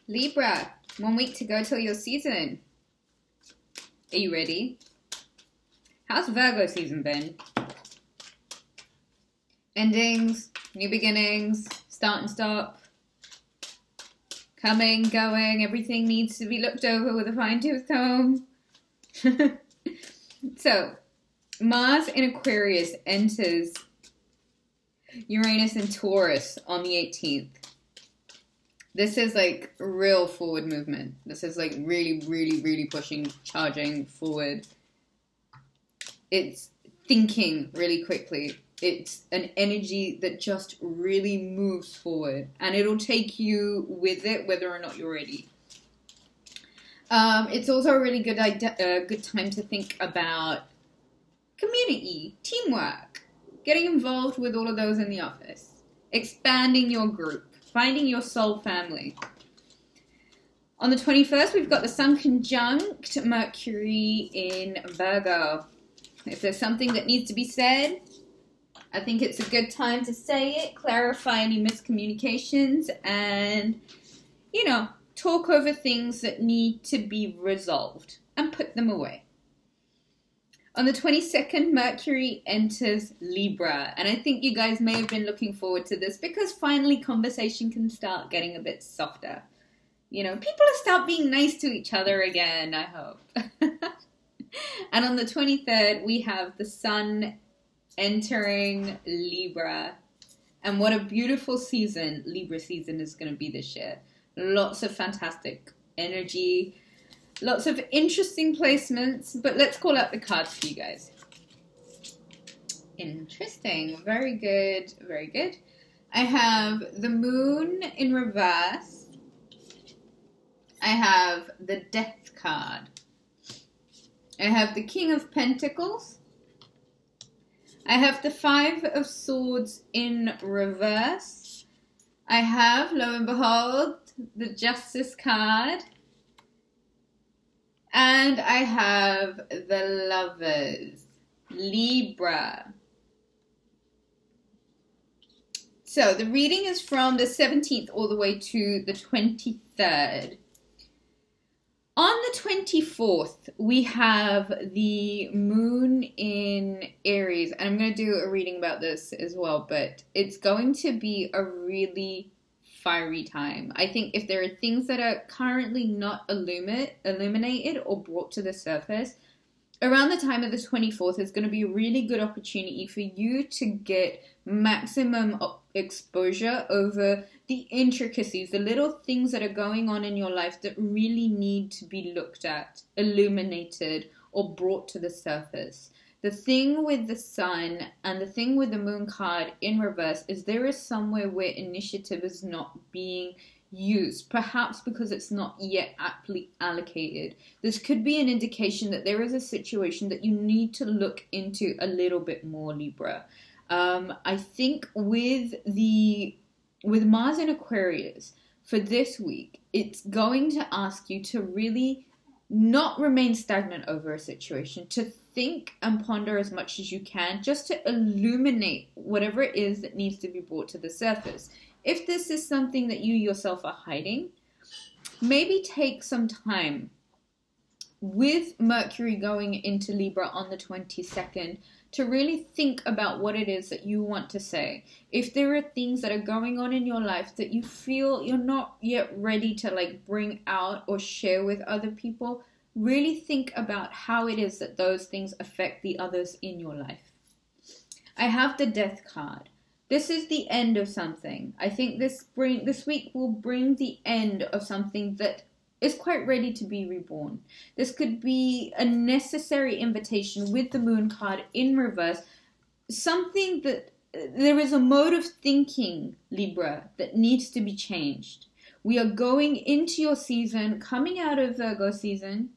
Libra, 1 week to go till your season. Are you ready? How's Virgo season been? Endings, new beginnings, start and stop, coming, going, everything needs to be looked over with a fine-tooth comb. So, Mars in Aquarius enters Uranus and Taurus on the 18th. This is like real forward movement. This is like really pushing, charging forward. It's thinking really quickly. It's an energy that just really moves forward, and it'll take you with it whether or not you're ready. It's also a really good time to think about community, teamwork, getting involved with all of those in the office, expanding your group, finding your soul family. On the 21st, we've got the Sun conjunct Mercury in Virgo. If there's something that needs to be said, I think it's a good time to say it, clarify any miscommunications, and, you know, talk over things that need to be resolved and put them away. On the 22nd, Mercury enters Libra, and I think you guys may have been looking forward to this because finally conversation can start getting a bit softer. You know, people will start being nice to each other again, I hope. And on the 23rd, we have the Sun entering Libra, and what a beautiful season Libra season is going to be this year. Lots of fantastic energy, lots of interesting placements, but let's call out the cards for you guys. Interesting. Very good. Very good. I have the Moon in reverse. I have the Death card. I have the King of Pentacles. I have the Five of Swords in reverse. I have, lo and behold, the Justice card. And I have the Lovers, Libra. So the reading is from the 17th all the way to the 23rd. On the 24th, we have the Moon in Aries, and I'm going to do a reading about this as well, but it's going to be a really fiery time. I think if there are things that are currently not illuminated or brought to the surface, around the time of the 24th is going to be a really good opportunity for you to get maximum exposure over the intricacies, the little things that are going on in your life that really need to be looked at, illuminated, or brought to the surface. The thing with the Sun and the thing with the Moon card in reverse is there is somewhere where initiative is not being used, perhaps because it's not yet aptly allocated. This could be an indication that there is a situation that you need to look into a little bit more, Libra. I think with Mars in Aquarius for this week, it's going to ask you to really not remain stagnant over a situation, to think and ponder as much as you can, just to illuminate whatever it is that needs to be brought to the surface. If this is something that you yourself are hiding, maybe take some time with Mercury going into Libra on the 22nd to really think about what it is that you want to say. If there are things that are going on in your life that you feel you're not yet ready to like bring out or share with other people, really think about how it is that those things affect the others in your life. I have the Death card. This is the end of something. I think this week will bring the end of something that is quite ready to be reborn. This could be a necessary invitation with the Moon card in reverse. Something that there is a mode of thinking, Libra, that needs to be changed. We are going into your season, coming out of Virgo season.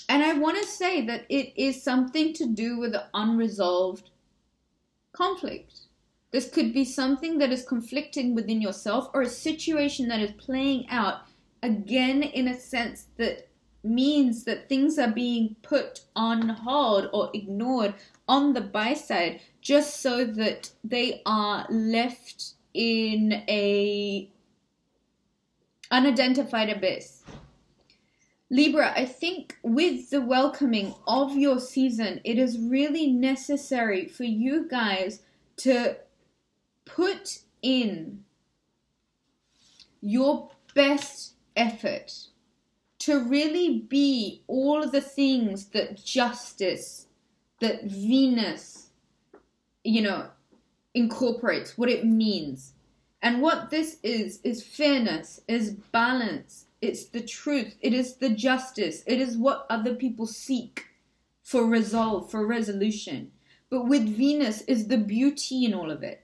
And I want to say that it is something to do with the unresolved conflict. This could be something that is conflicting within yourself, or a situation that is playing out again in a sense that means that things are being put on hold or ignored on the by side just so that they are left in a unidentified abyss. Libra, I think with the welcoming of your season, it is really necessary for you guys to put in your best effort to really be all the things that justice, that Venus, incorporates, what it means. And what this is fairness, is balance, it's the truth, it is the justice, it is what other people seek for resolve, for resolution. But with Venus is the beauty in all of it.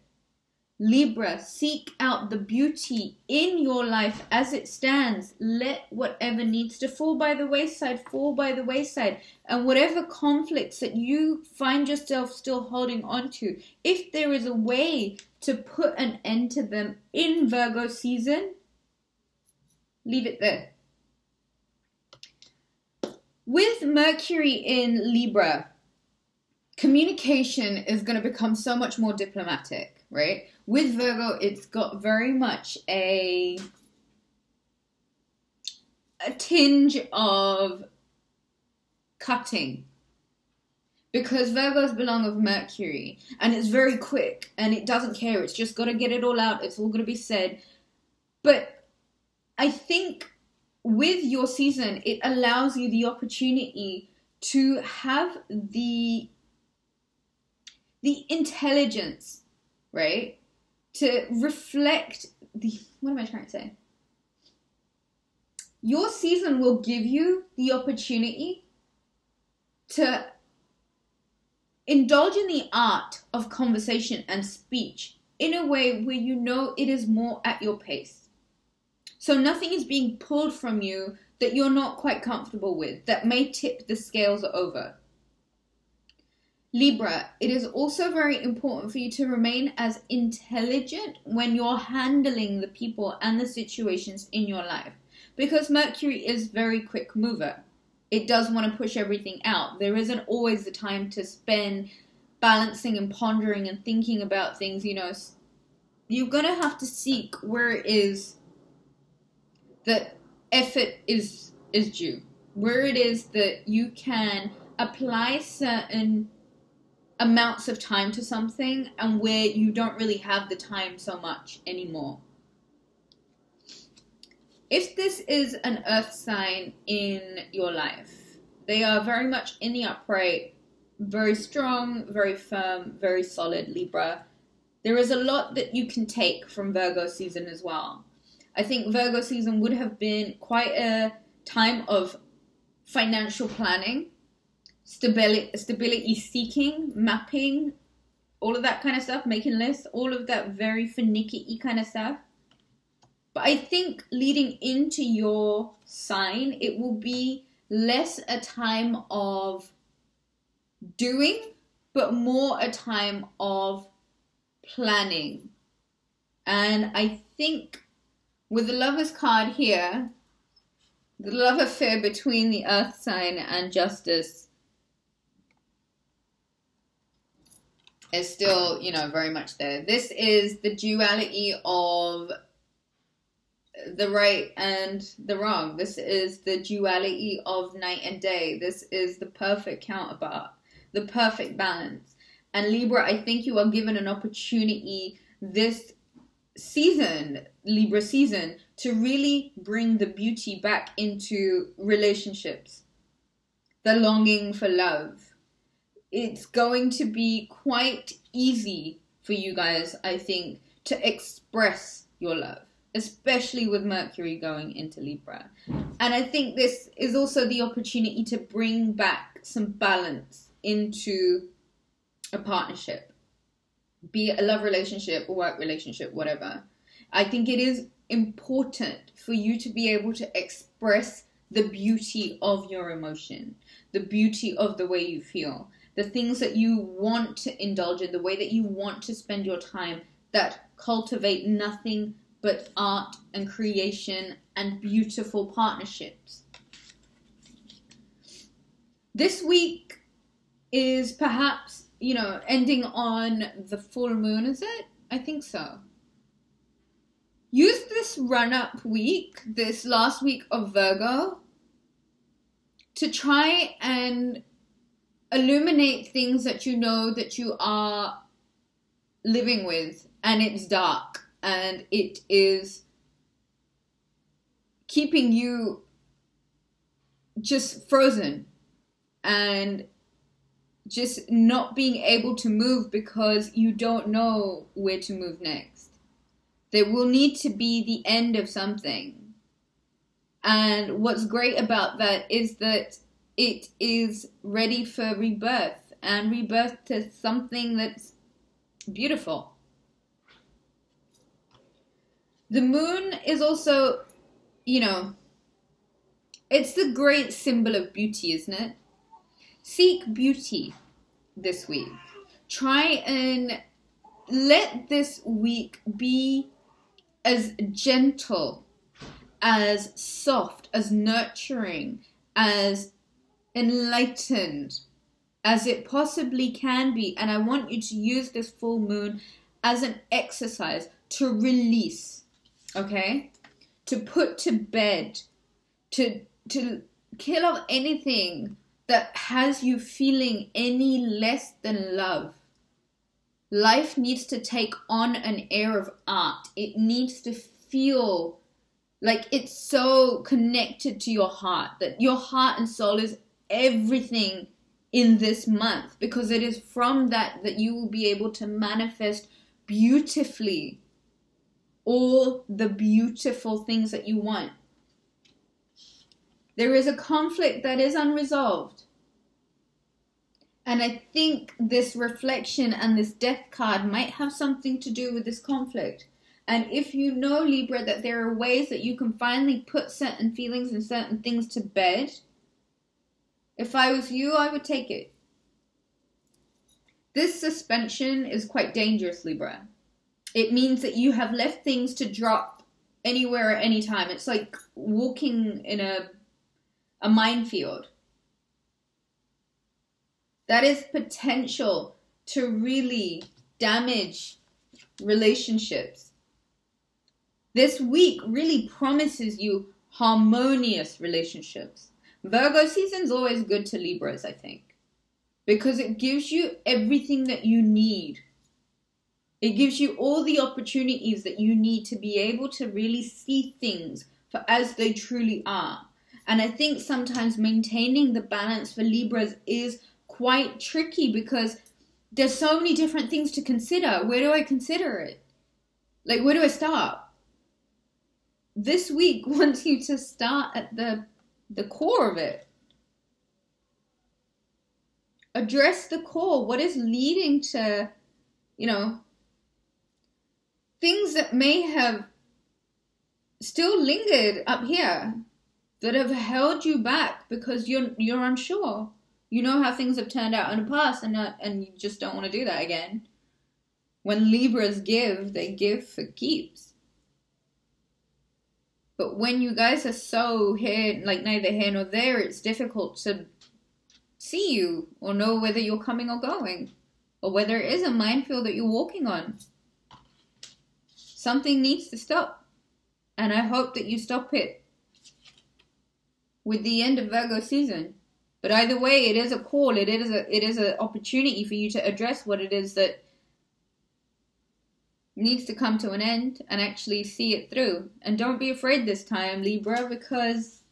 Libra, seek out the beauty in your life as it stands. Let whatever needs to fall by the wayside, fall by the wayside. And whatever conflicts that you find yourself still holding on to, if there is a way to put an end to them in Virgo season, leave it there. With Mercury in Libra, communication is going to become so much more diplomatic, right? With Virgo, it's got very much a tinge of cutting, because Virgos belong with Mercury, and it's very quick, and it doesn't care. It's just got to get it all out. It's all going to be said. But I think with your season, it allows you the opportunity to have the intelligence, right? To reflect what am I trying to say? Your season will give you the opportunity to indulge in the art of conversation and speech in a way where you know it is more at your pace. So nothing is being pulled from you that you're not quite comfortable with, that may tip the scales over. Libra, it is also very important for you to remain as intelligent when you're handling the people and the situations in your life, because Mercury is very quick mover. It does want to push everything out. There isn't always the time to spend balancing and pondering and thinking about things. You're going to have to seek where it is that effort is due, where it is that you can apply certain amounts of time to something, and where you don't really have the time so much anymore. If this is an earth sign in your life, they are very much in the upright, very strong, very firm, very solid, Libra. There is a lot that you can take from Virgo season as well. I think Virgo season would have been quite a time of financial planning, stability seeking, mapping, all of that kind of stuff, making lists, all of that very finicky kind of stuff. But I think leading into your sign, it will be less a time of doing, but more a time of planning. And I think with the Lover's card here, the love affair between the earth sign and justice is still, very much there. This is the duality of the right and the wrong. This is the duality of night and day. This is the perfect counterpart, the perfect balance. And Libra, I think you are given an opportunity this season, Libra season, to really bring the beauty back into relationships, the longing for love. It's going to be quite easy for you guys, I think, to express your love, especially with Mercury going into Libra. And I think this is also the opportunity to bring back some balance into a partnership, be it a love relationship, a work relationship, whatever. I think it is important for you to be able to express the beauty of your emotion, the beauty of the way you feel, the things that you want to indulge in, the way that you want to spend your time, that cultivate nothing but art and creation and beautiful partnerships. This week is perhaps, ending on the full moon, is it? I think so. use this run-up week, this last week of Virgo, to try and illuminate things that you know that you are living with, and it's dark, and it is keeping you just frozen and just not being able to move because you don't know where to move next. There will need to be the end of something. And what's great about that is that it is ready for rebirth, and rebirth to something that's beautiful. The moon is also, you know, it's the great symbol of beauty, isn't it? Seek beauty this week. Try and let this week be as gentle, as soft, as nurturing, as enlightened as it possibly can be. And I want you to use this full moon as an exercise to release, okay? To put to bed, to kill off anything that has you feeling any less than love. Life needs to take on an air of art. It needs to feel like it's so connected to your heart, that your heart and soul is everything in this month, because it is from that you will be able to manifest beautifully all the beautiful things that you want. There is a conflict that is unresolved. And I think this reflection and this death card might have something to do with this conflict. And if you know, Libra, that there are ways that you can finally put certain feelings and certain things to bed, if I was you, I would take it. This suspension is quite dangerous, Libra. It means that you have left things to drop anywhere at any time. It's like walking in a minefield. That is potential to really damage relationships. This week really promises you harmonious relationships. Virgo season is always good to Libras, I think, because it gives you everything that you need. It gives you all the opportunities that you need to be able to really see things for as they truly are. And I think sometimes maintaining the balance for Libras is quite tricky because there's so many different things to consider. Where do I consider it? Like, where do I start? This week wants you to start at the core of it. Address the core. What is leading to, things that may have still lingered up here, that have held you back because you're unsure. You know how things have turned out in the past, and you just don't want to do that again. When Libras give, they give for keeps. But when you guys are so here, like neither here nor there, it's difficult to see you or know whether you're coming or going, or whether it is a minefield that you're walking on. Something needs to stop, and I hope that you stop it with the end of Virgo season. But either way, it is a call. It is an opportunity for you to address what it is that needs to come to an end and actually see it through. And don't be afraid this time, Libra, because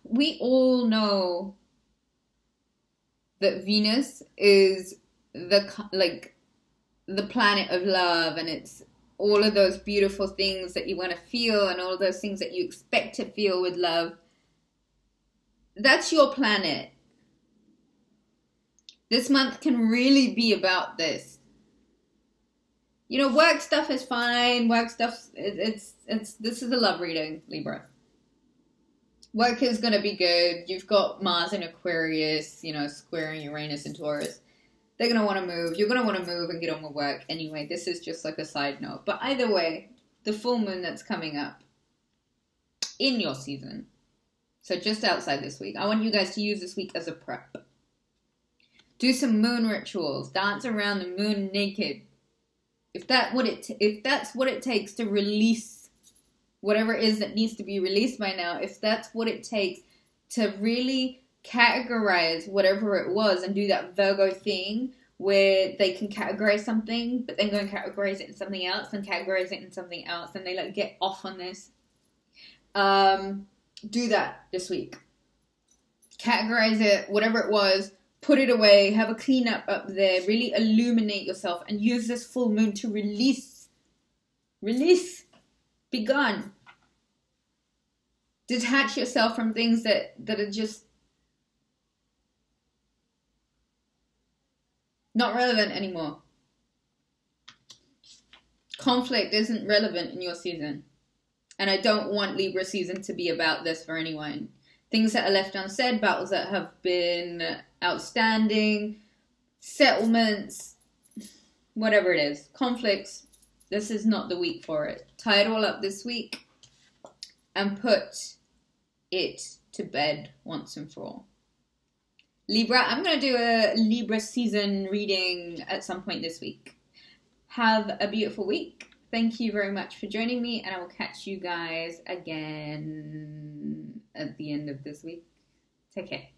we all know that Venus is the planet of love, and it's all of those beautiful things that you want to feel and all of those things that you expect to feel with love. That's your planet. This month can really be about this. Work stuff is fine. Work stuff, this is a love reading, Libra. Work is going to be good. You've got Mars in Aquarius, squaring Uranus and Taurus. They're going to want to move. You're going to want to move and get on with work anyway. This is just like a side note. But either way, the full moon that's coming up in your season So just outside this week. I want you guys to use this week as a prep. Do some moon rituals. Dance around the moon naked. If that's what it takes to release whatever it is that needs to be released by now, if that's what it takes to really categorize whatever it was and do that Virgo thing where they can categorize something, but then go and categorize it in something else, and categorize it in something else, and they like get off on this. Do that this week. Categorize it, whatever it was, put it away, have a cleanup up there, really illuminate yourself, and use this full moon to release. Release. Be gone. Detach yourself from things that are just not relevant anymore. Conflict isn't relevant in your season. And I don't want Libra season to be about this for anyone. Things that are left unsaid, battles that have been outstanding, settlements, whatever it is, conflicts. This is not the week for it. Tie it all up this week and put it to bed once and for all. Libra, I'm going to do a Libra season reading at some point this week. Have a beautiful week. Thank you very much for joining me, and I will catch you guys again at the end of this week. Take care.